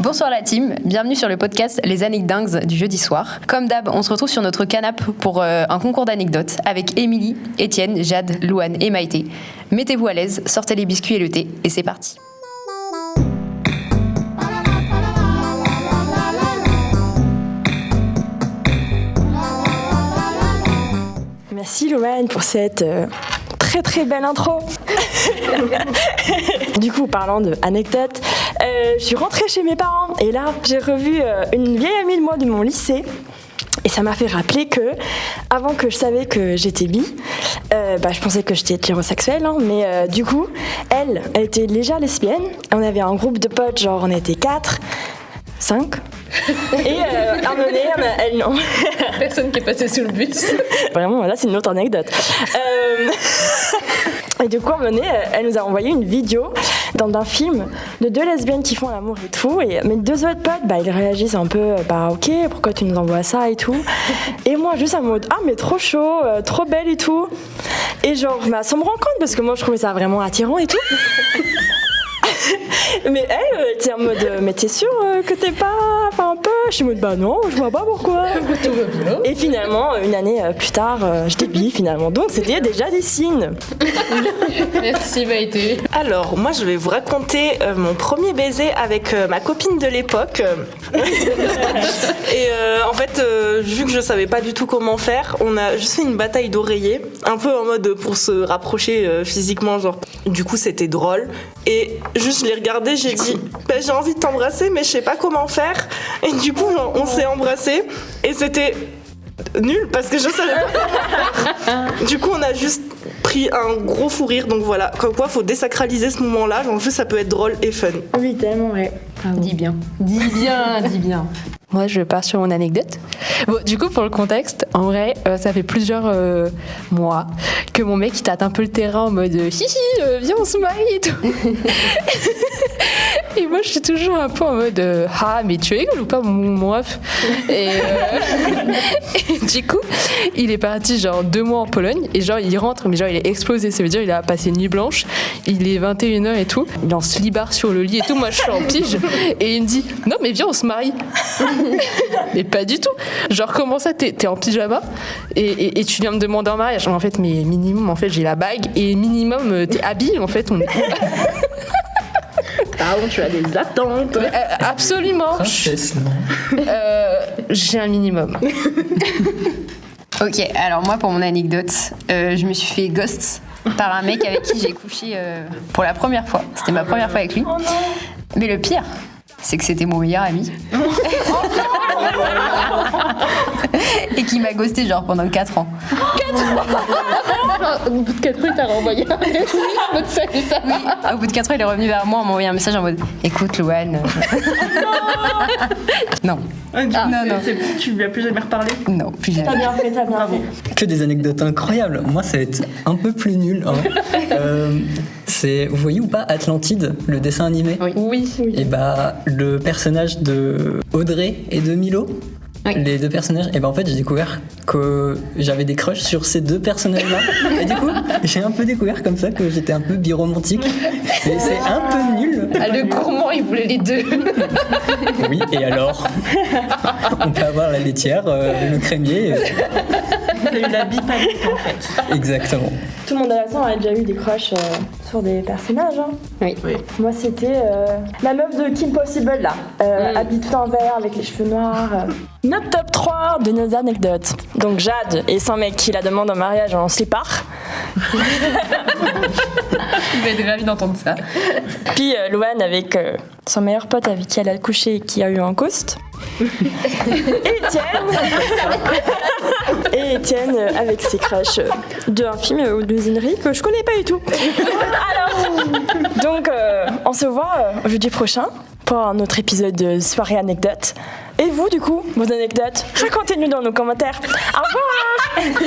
Bonsoir la team, bienvenue sur le podcast Les Anecdingues du jeudi soir. Comme d'hab, on se retrouve sur notre canapé pour un concours d'anecdotes avec Émilie, Étienne, Jade, Louane et Maïté. Mettez-vous à l'aise, sortez les biscuits et le thé et c'est parti. Merci Louane pour cette très très belle intro. Du coup, parlant de anecdotes, je suis rentrée chez mes parents et là, j'ai revu une vieille amie de moi de mon lycée. Et ça m'a fait rappeler que, avant que je savais que j'étais bi, je pensais que j'étais hétérosexuelle, hein, mais du coup, elle était déjà lesbienne. On avait un groupe de potes, genre on était 4, 5. Et à un moment donné, elle non. Personne qui est passé sous le bus. Vraiment, là c'est une autre anecdote. Et du coup, à un moment donné, elle nous a envoyé une vidéo d'un film de 2 lesbiennes qui font l'amour et tout. Et mes 2 autres potes, ils réagissent un peu, ok, pourquoi tu nous envoies ça et tout. Et moi, juste en mode, ah mais trop chaud, trop belle et tout. Et genre, sans me rendre compte, parce que moi je trouvais ça vraiment attirant et tout. Mais elle était en mode, mais t'es sûre que t'es pas un peu? Je suis en mode, non, je vois pas pourquoi. Et finalement, une année plus tard, j'étais bi finalement. Donc c'était déjà des signes. Merci Maïté. Alors, moi je vais vous raconter mon premier baiser avec ma copine de l'époque. Et en fait, vu que je savais pas du tout comment faire, on a juste fait une bataille d'oreillers, un peu en mode pour se rapprocher physiquement, genre. Du coup, c'était drôle. Et juste, je l'ai regardé, j'ai dit, j'ai envie de t'embrasser, mais je sais pas comment faire. Et du coup, on s'est embrassés. Et c'était nul parce que je savais pas. Du coup, on a juste pris un gros fou rire. Donc voilà, comme quoi, faut désacraliser ce moment-là. Genre, juste, ça peut être drôle et fun. Oui, tellement, ouais. Dis bien. Moi, je pars sur mon anecdote. Bon, du coup, pour le contexte, en vrai, ça fait plusieurs mois que mon mec, il tâte un peu le terrain en mode hihi, viens, on se marie et tout. Et moi, je suis toujours un peu en mode ah, mais tu rigoles ou pas, mon ref? Et du coup, il est parti genre 2 mois en Pologne et genre, il rentre, mais genre, il est explosé. Ça veut dire, il a passé une nuit blanche, il est 21h et tout. Il est en slibard sur le lit et tout. Moi, je suis en pige et il me dit non, mais viens, on se marie. Mais pas du tout. Genre, comment ça, t'es en pyjama et tu viens me demander en mariage? En fait, mais minimum, en fait, j'ai la bague et minimum, t'es habillé, en fait. On est... Pardon, tu as des attentes. Absolument. J'ai un minimum. Ok, alors moi pour mon anecdote, je me suis fait ghost par un mec avec qui j'ai couché pour la première fois. C'était ma première fois avec lui. Mais le pire, c'est que c'était mon meilleur ami. Et qui m'a ghosté genre pendant 4 ans. 4 ans. Au bout de 4 ans, il t'a renvoyé un message en mode salut, ça va. Au bout de 4 ans, il est revenu vers moi en m'envoyant un message en mode écoute Louane. Non. Non. Tu lui as plus jamais reparlé? Non, plus jamais. T'as bien fait. Que des anecdotes incroyables. Moi, ça va être un peu plus nul. Hein. C'est, vous voyez ou pas Atlantide, le dessin animé? Oui. Et le personnage de Audrey et de Milo. Oui. Les 2 personnages, et en fait j'ai découvert que j'avais des crushs sur ces 2 personnages-là. Et du coup, j'ai un peu découvert comme ça que j'étais un peu biromantique. Et c'est un peu nul. Ah, le gourmand, il voulait les 2. Oui, et alors? On peut avoir la laitière, le crémier. T'as eu la bipanique en fait. Exactement. Tout le monde à la salle a déjà eu des crushs sur des personnages. Hein. Oui. Moi, c'était la meuf de Kim Possible, là. Habillée tout en vert, avec les cheveux noirs. Notre top 3 de nos anecdotes. Donc, Jade et son mec qui la demande en mariage en slipard. Il va être ravi d'entendre ça. Puis, Louane avec son meilleur pote avec qui elle a couché et qui a eu un ghost. Et Étienne avec ses crushs d'un film ou d'une série que je connais pas du tout. Alors, donc on se voit jeudi prochain pour un autre épisode de Soirée Anecdote. Et vous, du coup, vos anecdotes, racontez-nous dans nos commentaires. Au revoir.